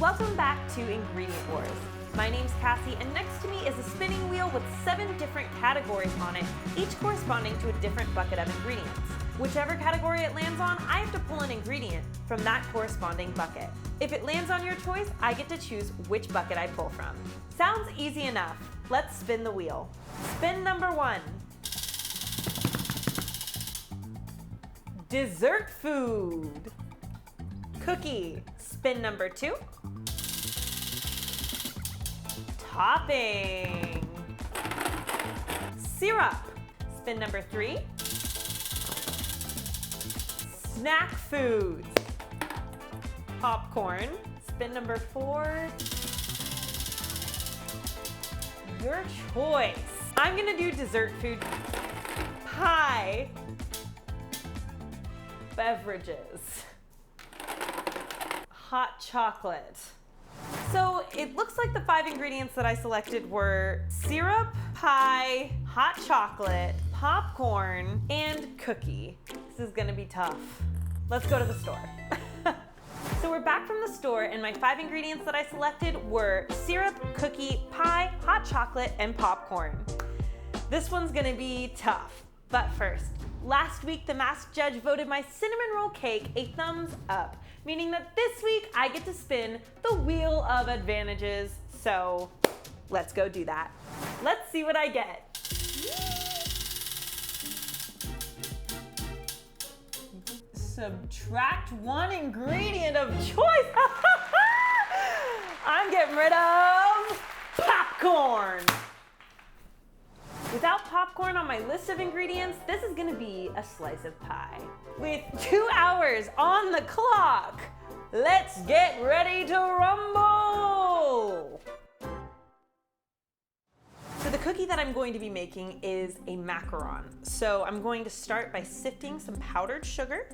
Welcome back to Ingredient Wars. My name's Cassie, and next to me is a spinning wheel with 7 different categories on it, each corresponding to a different bucket of ingredients. Whichever category it lands on, I have to pull an ingredient from that corresponding bucket. If it lands on your choice, I get to choose which bucket I pull from. Sounds easy enough. Let's spin the wheel. Spin number 1. Dessert food. Cookie. Spin number 2. Topping. Syrup. Spin number 3. Snack foods. Popcorn. Spin number 4. Your choice. I'm gonna do dessert food. Pie. Beverages. Hot chocolate. So it looks like the 5 ingredients that I selected were syrup, pie, hot chocolate, popcorn, and cookie. This is gonna be tough. Let's go to the store. So we're back from the store, and my 5 ingredients that I selected were syrup, cookie, pie, hot chocolate, and popcorn. This one's gonna be tough. But first, last week the masked judge voted my cinnamon roll cake a thumbs up, meaning that this week I get to spin the wheel of advantages. So let's go do that. Let's see what I get. Subtract 1 ingredient of choice. I'm getting rid of popcorn. Without popcorn on my list of ingredients, this is gonna be a slice of pie. With 2 hours on the clock, let's get ready to rumble! So the cookie that I'm going to be making is a macaron. So I'm going to start by sifting some powdered sugar.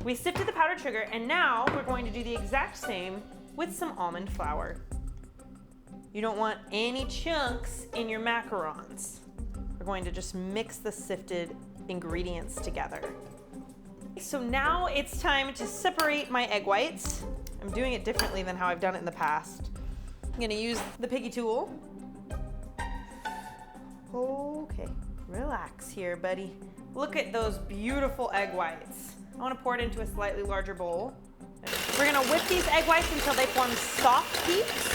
We sifted the powdered sugar, and now we're going to do the exact same with some almond flour. You don't want any chunks in your macarons. We're going to just mix the sifted ingredients together. So now it's time to separate my egg whites. I'm doing it differently than how I've done it in the past. I'm gonna use the piggy tool. Okay, relax here, buddy. Look at those beautiful egg whites. I wanna pour it into a slightly larger bowl. We're gonna whip these egg whites until they form soft peaks.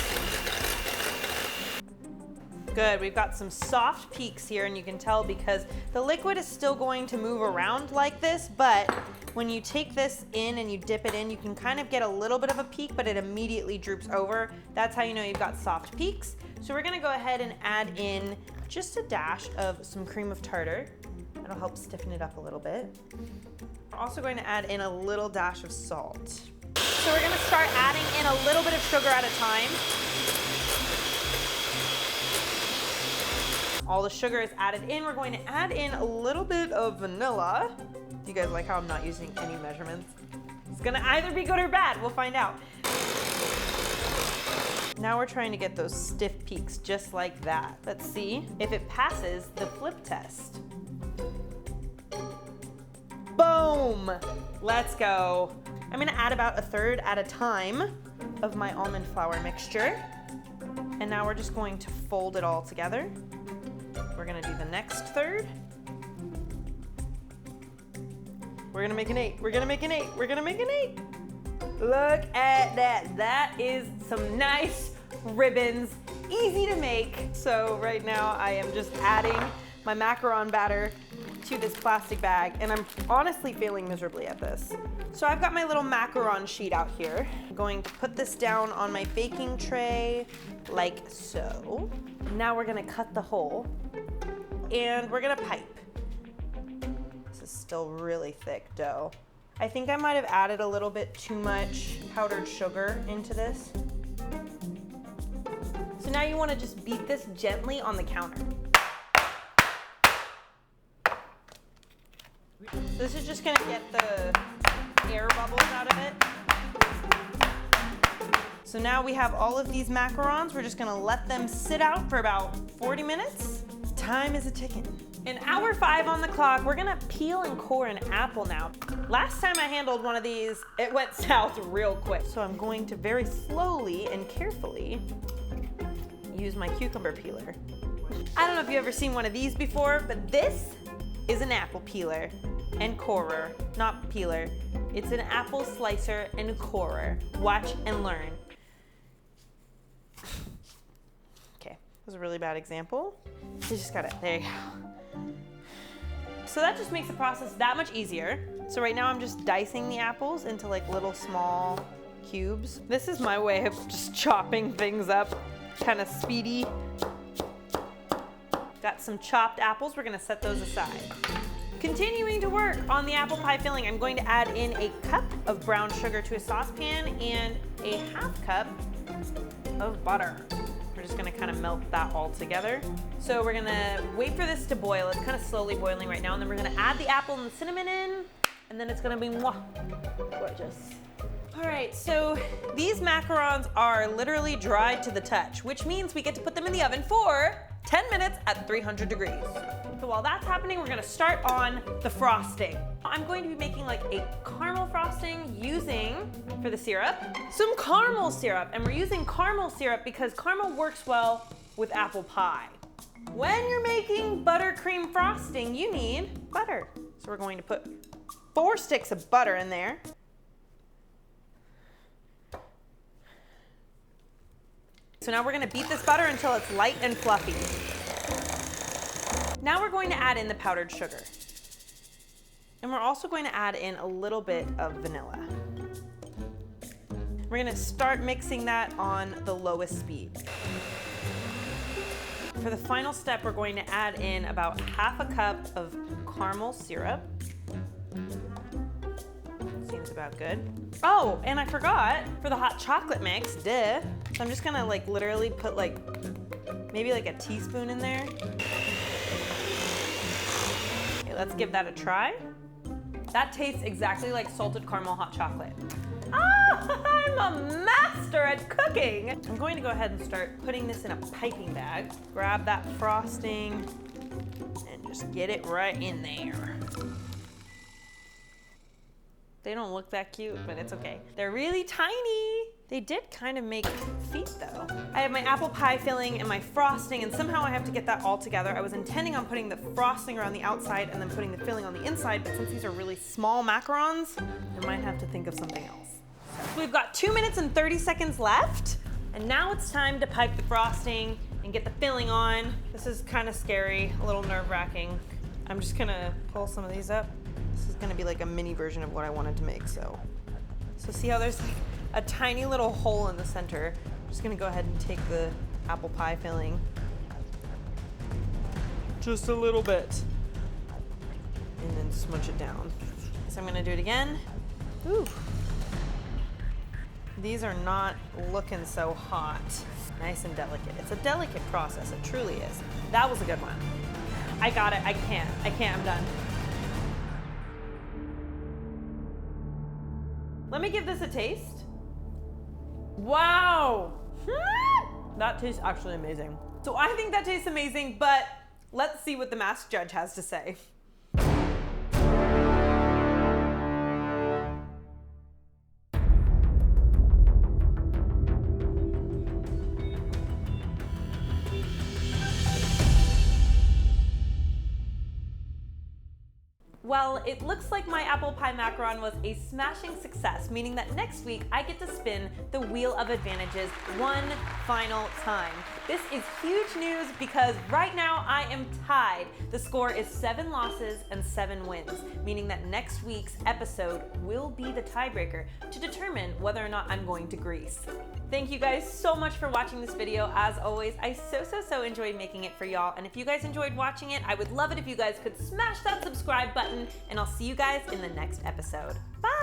Good, we've got some soft peaks here, and you can tell because the liquid is still going to move around like this, but when you take this in and you dip it in, you can kind of get a little bit of a peak, but it immediately droops over. That's how you know you've got soft peaks. So we're gonna go ahead and add in just a dash of some cream of tartar. That'll help stiffen it up a little bit. We're also going to add in a little dash of salt. So we're gonna start adding in a little bit of sugar at a time. All the sugar is added in. We're going to add in a little bit of vanilla. Do you guys like how I'm not using any measurements? It's gonna either be good or bad. We'll find out. Now we're trying to get those stiff peaks just like that. Let's see if it passes the flip test. Boom! Let's go. I'm gonna add about 1/3 at a time of my almond flour mixture. And now we're just going to fold it all together. We're gonna do the next 1/3. We're gonna make an 8. We're gonna make an 8. We're gonna make an 8. Look at that. That is some nice ribbons. Easy to make. So right now I am just adding my macaron batter to this plastic bag, and I'm honestly failing miserably at this. So I've got my little macaron sheet out here. I'm going to put this down on my baking tray like so. Now we're gonna cut the hole, and we're gonna pipe. This is still really thick dough. I think I might have added a little bit too much powdered sugar into this. So now you wanna just beat this gently on the counter. This is just gonna get the air bubbles out of it. So now we have all of these macarons. We're just gonna let them sit out for about 40 minutes. Time is a ticking. In hour 5 on the clock, we're gonna peel and core an apple now. Last time I handled one of these, it went south real quick. So I'm going to very slowly and carefully use my cucumber peeler. I don't know if you've ever seen one of these before, but this is an apple peeler and corer, not peeler. It's an apple slicer and corer. Watch and learn. Okay, that was a really bad example. You just got it, there you go. So that just makes the process that much easier. So right now I'm just dicing the apples into like little small cubes. This is my way of just chopping things up, kind of speedy. Got some chopped apples, we're gonna set those aside. Continuing to work on the apple pie filling, I'm going to add in a cup of brown sugar to a saucepan and a half cup of butter. We're just gonna kind of melt that all together. So we're gonna wait for this to boil. It's kind of slowly boiling right now, and then we're gonna add the apple and the cinnamon in, and then it's gonna be mwah, gorgeous. All right, so these macarons are literally dried to the touch, which means we get to put them in the oven for 10 minutes at 300 degrees. So while that's happening, we're gonna start on the frosting. I'm going to be making like a caramel frosting using, for the syrup, some caramel syrup. And we're using caramel syrup because caramel works well with apple pie. When you're making buttercream frosting, you need butter. So we're going to put 4 sticks of butter in there. So now we're gonna beat this butter until it's light and fluffy. Now we're going to add in the powdered sugar. And we're also going to add in a little bit of vanilla. We're gonna start mixing that on the lowest speed. For the final step, we're going to add in about half a cup of caramel syrup. Seems about good. Oh, and I forgot, for the hot chocolate mix, duh. So I'm just gonna like literally put like, maybe like a teaspoon in there. Okay, let's give that a try. That tastes exactly like salted caramel hot chocolate. Ah, I'm a master at cooking. I'm going to go ahead and start putting this in a piping bag. Grab that frosting and just get it right in there. They don't look that cute, but it's okay. They're really tiny. They did kind of make feet though. I have my apple pie filling and my frosting, and somehow I have to get that all together. I was intending on putting the frosting around the outside and then putting the filling on the inside, but since these are really small macarons, I might have to think of something else. So we've got 2 minutes and 30 seconds left, and now it's time to pipe the frosting and get the filling on. This is kind of scary, a little nerve-wracking. I'm just gonna pull some of these up. This is gonna be like a mini version of what I wanted to make, so see how there's like a tiny little hole in the center. I'm just gonna go ahead and take the apple pie filling. Just a little bit. And then smudge it down. So I'm gonna do it again. Ooh. These are not looking so hot. Nice and delicate. It's a delicate process, it truly is. That was a good one. I got it, I can't, I'm done. Let me give this a taste. Wow! That tastes actually amazing. So I think that tastes amazing, but let's see what the masked judge has to say. Well, it looks like my apple pie macaron was a smashing success, meaning that next week I get to spin the Wheel of Advantages one final time. This is huge news because right now I am tied. The score is 7 losses and 7 wins, meaning that next week's episode will be the tiebreaker to determine whether or not I'm going to Greece. Thank you guys so much for watching this video. As always, I so enjoyed making it for y'all. And if you guys enjoyed watching it, I would love it if you guys could smash that subscribe button, and I'll see you guys in the next episode. Bye!